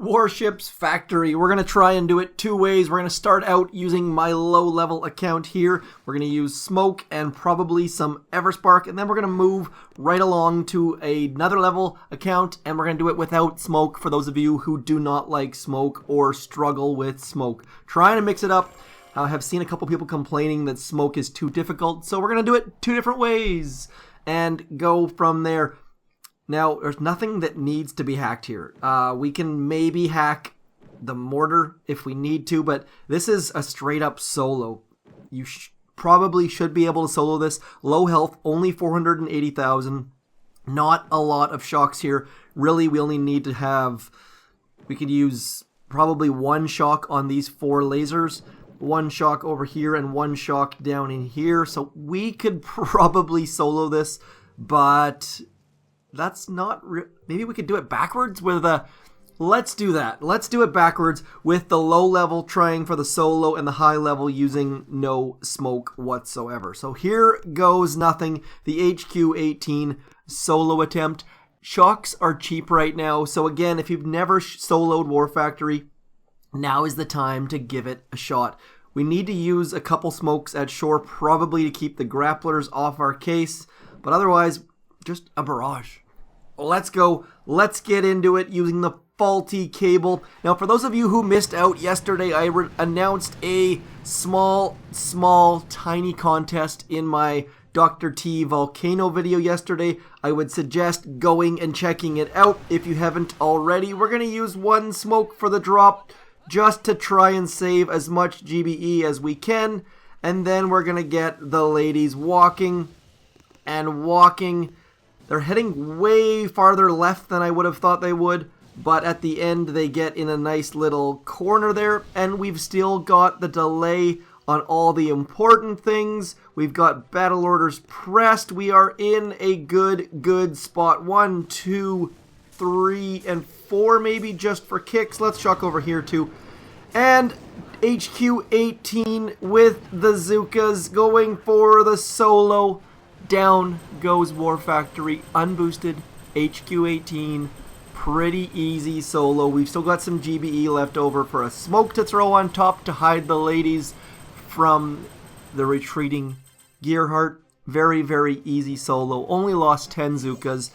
Warships Factory. We're going to try and do it two ways. We're going to start out using my low-level account here. We're going to use smoke and probably some Everspark, and then we're going to move right along to another level account, and we're going to do it without smoke for those of you who do not like smoke or struggle with smoke. Trying to mix it up. I have seen a couple people complaining that smoke is too difficult, so we're going to do it two different ways and go from there. Now, there's nothing that needs to be hacked here. We can maybe hack the mortar if we need to, but this is a straight-up solo. You probably should be able to solo this. Low health, only 480,000. Not a lot of shocks here. Really, we only need to have... We could use probably one shock on these four lasers, one shock over here, and one shock down in here. So we could probably solo this, but... That's not... Maybe we could do it backwards with a... Let's do that. Let's do it backwards with the low level trying for the solo and the high level using no smoke whatsoever. So here goes nothing. The HQ-18 solo attempt. Shocks are cheap right now. So again, if you've never soloed War Factory, now is the time to give it a shot. We need to use a couple smokes at shore, probably to keep the grapplers off our case. But otherwise, just a barrage. Let's go. Let's get into it using the faulty cable. Now, for those of you who missed out yesterday, I announced a small, tiny contest in my Dr. T Volcano video yesterday. I would suggest going and checking it out if you haven't already. We're going to use one smoke for the drop just to try and save as much GBE as we can. And then we're going to get the ladies walking and walking. They're heading way farther left than I would have thought they would, but at the end they get in a nice little corner there, and we've still got the delay on all the important things. We've got battle orders pressed. We are in a good spot. 1, 2, 3, and 4 maybe just for kicks. Let's shock over here too. And HQ-18 with the Zookas going for the solo. Down goes War Factory, unboosted, HQ-18, pretty easy solo. We've still got some GBE left over for a smoke to throw on top to hide the ladies from the retreating Gearhart. Very easy solo. Only lost 10 Zookas.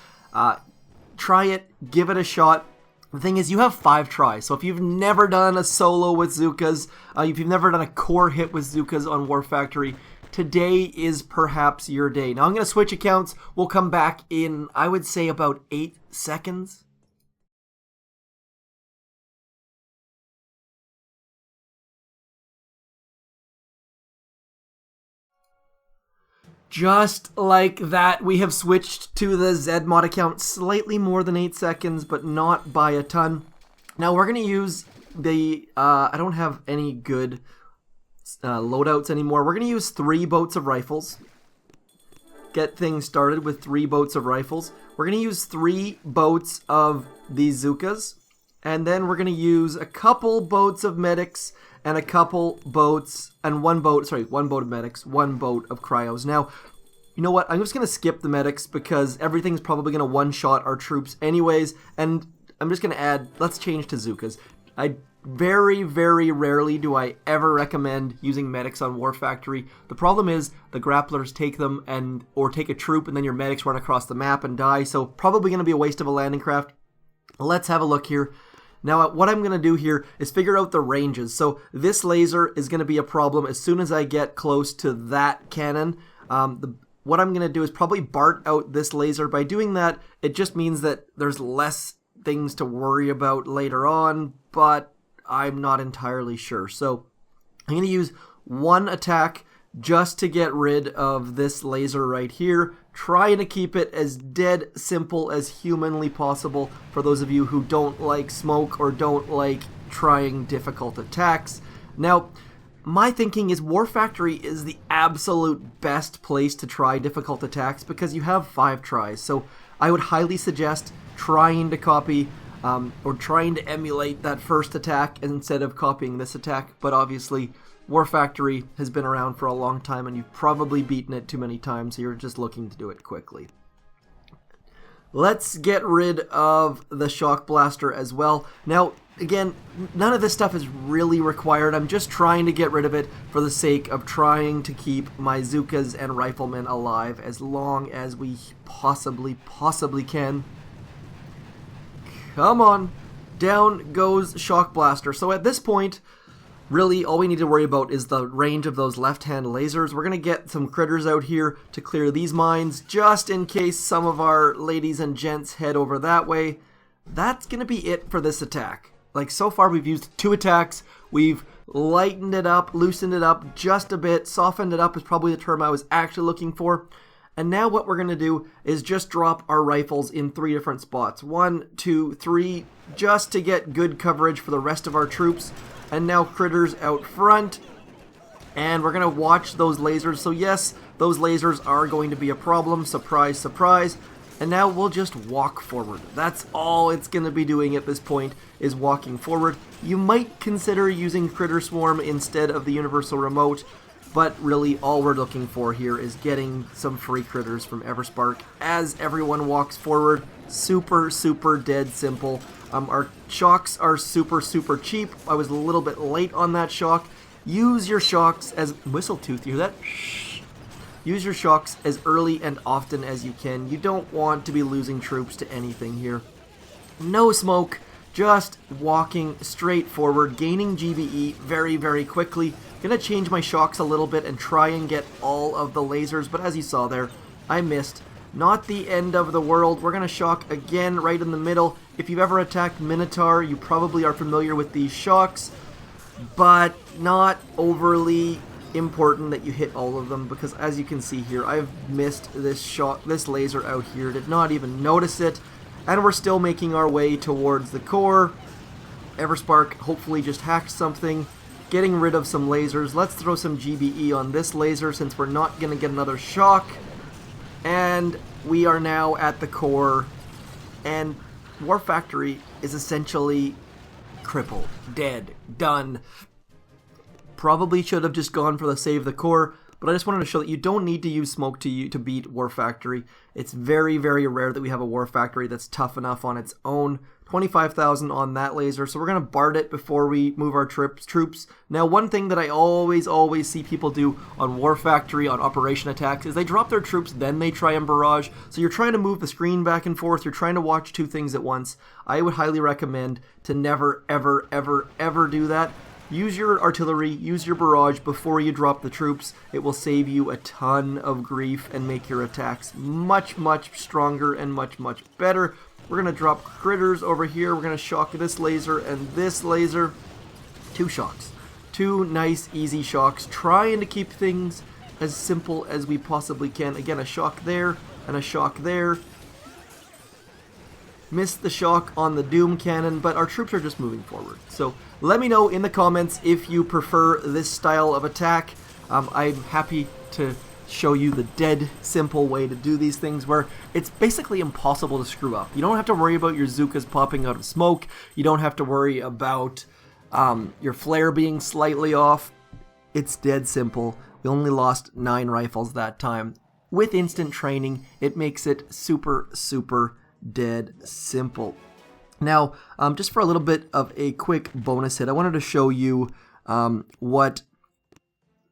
Try it, give it a shot. The thing is, you have 5 tries, so if you've never done a solo with Zookas, if you've never done a core hit with Zookas on War Factory, today is perhaps your day. Now I'm going to switch accounts. We'll come back in, I would say, about 8 seconds. Just like that, we have switched to the zmoT account. Slightly more than 8 seconds, but not by a ton. Now we're going to use the... I don't have any good... loadouts anymore. We're going to use 3 boats of rifles. Get things started with 3 boats of rifles. We're going to use 3 boats of these Zookas. And then we're going to use a couple boats of medics and a couple boats and one boat of medics, 1 boat of cryos. Now, you know what? I'm just going to skip the medics because everything's probably going to one-shot our troops anyways. And I'm just going to add, let's change to Zookas. Very rarely do I ever recommend using medics on War Factory. The problem is the grapplers take them or take a troop and then your medics run across the map and die, so probably going to be a waste of a landing craft. Let's have a look here. Now what I'm going to do here is figure out the ranges. So this laser is going to be a problem as soon as I get close to that cannon. What I'm going to do is probably BART out this laser. By doing that, it just means that there's less things to worry about later on, but I'm not entirely sure. So I'm going to use 1 attack just to get rid of this laser right here. Trying to keep it as dead simple as humanly possible for those of you who don't like smoke or don't like trying difficult attacks. Now, my thinking is War Factory is the absolute best place to try difficult attacks because you have 5 tries. So I would highly suggest trying to copy or trying to emulate that first attack instead of copying this attack. But obviously, War Factory has been around for a long time and you've probably beaten it too many times, so you're just looking to do it quickly. Let's get rid of the shock blaster as well. Now, again, none of this stuff is really required. I'm just trying to get rid of it for the sake of trying to keep my Zookas and riflemen alive as long as we possibly can. Come on. Down goes shock blaster. So at this point, really, all we need to worry about is the range of those left-hand lasers. We're going to get some critters out here to clear these mines, just in case some of our ladies and gents head over that way. That's going to be it for this attack. Like, so far we've used 2 attacks. We've lightened it up, loosened it up just a bit. Softened it up is probably the term I was actually looking for. And now what we're going to do is just drop our rifles in 3 different spots. 1, 2, 3, just to get good coverage for the rest of our troops. And now critters out front, and we're going to watch those lasers. So yes, those lasers are going to be a problem, surprise, surprise. And now we'll just walk forward. That's all it's going to be doing at this point, is walking forward. You might consider using Critter Swarm instead of the Universal Remote, but really all we're looking for here is getting some free critters from Everspark as everyone walks forward. Super, super dead simple. Our shocks are super, super cheap. I was a little bit late on that shock. Use your shocks as... Whistletooth, you hear that? Shh. Use your shocks as early and often as you can. You don't want to be losing troops to anything here. No smoke, just walking straight forward, gaining GBE very, very quickly. Gonna change my shocks a little bit and try and get all of the lasers, but as you saw there, I missed. Not the end of the world. We're gonna shock again right in the middle. If you've ever attacked Minotaur, you probably are familiar with these shocks, but not overly important that you hit all of them, because as you can see here, I've missed this laser out here, did not even notice it, and we're still making our way towards the core. Everspark hopefully just hacked something, getting rid of some lasers. Let's throw some GBE on this laser since we're not going to get another shock, and we are now at the core, and War Factory is essentially crippled, dead, done. Probably should have just gone for the save the core, but I just wanted to show that you don't need to use smoke to beat War Factory. It's very, very rare that we have a War Factory that's tough enough on its own. 25,000 on that laser, so we're going to BARD it before we move our troops. Now, one thing that I always see people do on War Factory, on operation attacks, is they drop their troops, then they try and barrage. So you're trying to move the screen back and forth, you're trying to watch 2 things at once. I would highly recommend to never, ever, ever, ever do that. Use your artillery, use your barrage before you drop the troops. It will save you a ton of grief and make your attacks much, much stronger and much, much better. We're going to drop critters over here. We're going to shock this laser and this laser. 2 shocks. 2 nice, easy shocks. Trying to keep things as simple as we possibly can. Again, a shock there and a shock there. Missed the shock on the Doom Cannon, but our troops are just moving forward. So let me know in the comments if you prefer this style of attack. I'm happy to show you the dead simple way to do these things where it's basically impossible to screw up. You don't have to worry about your Zookas popping out of smoke. You don't have to worry about your flare being slightly off. It's dead simple. We only lost 9 rifles that time. With instant training, it makes it super, super dead simple. Now, just for a little bit of a quick bonus hit, I wanted to show you what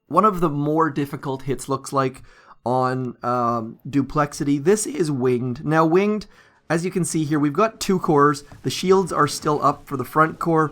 one of the more difficult hits looks like on Duplexity. This is Winged. Now, Winged, as you can see here, we've got 2 cores. The shields are still up for the front core.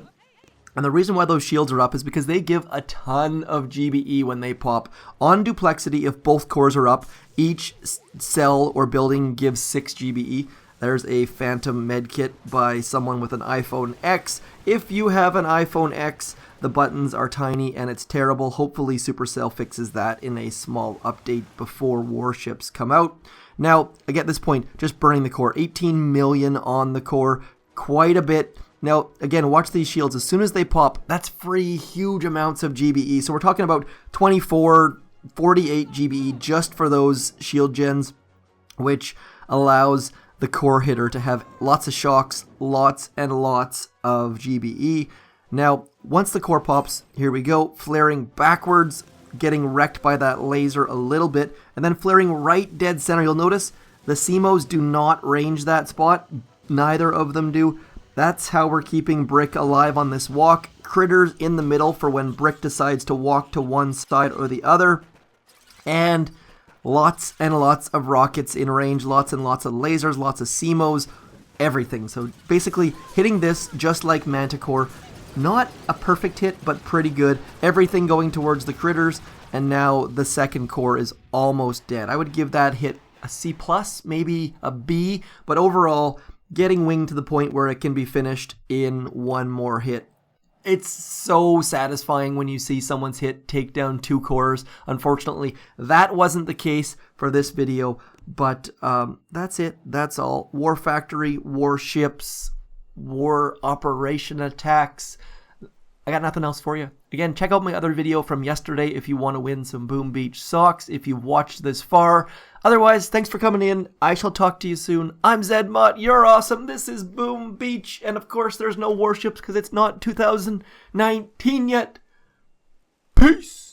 And the reason why those shields are up is because they give a ton of GBE when they pop. On Duplexity, if both cores are up, each cell or building gives 6 GBE. There's a Phantom medkit by someone with an iPhone X. If you have an iPhone X, the buttons are tiny and it's terrible. Hopefully Supercell fixes that in a small update before Warships come out. Now, again, at this point, just burning the core. 18 million on the core, quite a bit. Now, again, watch these shields. As soon as they pop, that's free huge amounts of GBE. So we're talking about 24, 48 GBE just for those shield gens, which allows the core hitter to have lots of shocks, lots and lots of GBE. Now, once the core pops, here we go, flaring backwards, getting wrecked by that laser a little bit, and then flaring right dead center. You'll notice The zmo's do not range that spot. Neither of them do. That's how we're keeping Brick alive on this walk. Critters in the middle for when Brick decides to walk to one side or the other. And lots and lots of rockets in range. Lots and lots of lasers, lots of zmo's, everything. So basically hitting this just like Manticore. Not a perfect hit, but pretty good. Everything going towards the critters. And now the second core is almost dead. I would give that hit a C+, maybe a B. But overall, getting winged to the point where it can be finished in one more hit. It's so satisfying when you see someone's hit take down 2 cores. Unfortunately, that wasn't the case for this video, but that's it. That's all. War Factory, Warships, War Operation Attacks. I got nothing else for you. Again, check out my other video from yesterday if you want to win some Boom Beach socks, if you've watched this far. Otherwise, thanks for coming in. I shall talk to you soon. I'm zmoT. You're awesome. This is Boom Beach. And of course, there's no Warships because it's not 2019 yet. Peace.